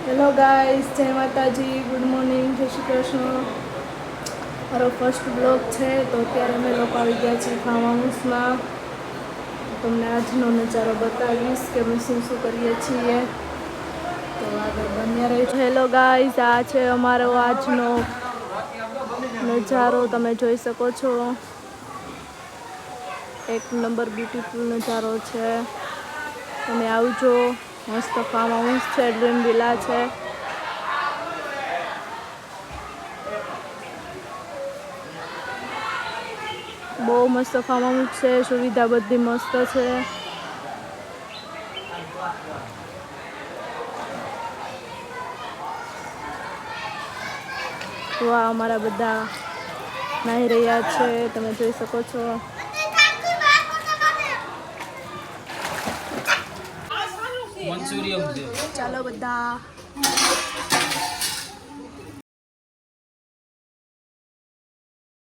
Hello guys, જય માતાજી, good morning, જય શ્રી કૃષ્ણ. મારો ફર્સ્ટ બ્લોગ છે તો અત્યારે અમે લોકો આવી ગયા છીએ ફાર્મ હાઉસમાં. તમને આજનો નજારો બતાવીશ કે અમે શું શું કરીએ છીએ, તો આગળ બન્યા રહીશું. હેલો ગાઈસ, આ છે અમારો આજનો નજારો, તમે જોઈ શકો છો. એક નંબર બ્યુટીફુલ નજારો છે. તમે આવજો. મસ્ત ફાર્મ હાઉસ છે, ડ્રીમ વિલા છે. બહુ મસ્ત ફાર્મ હાઉસ છે, સુવિધા બધી મસ્ત છે. તો આ અમારા બધા નાહી રહ્યા છે, તમે જોઈ શકો છો. ચાલો બધા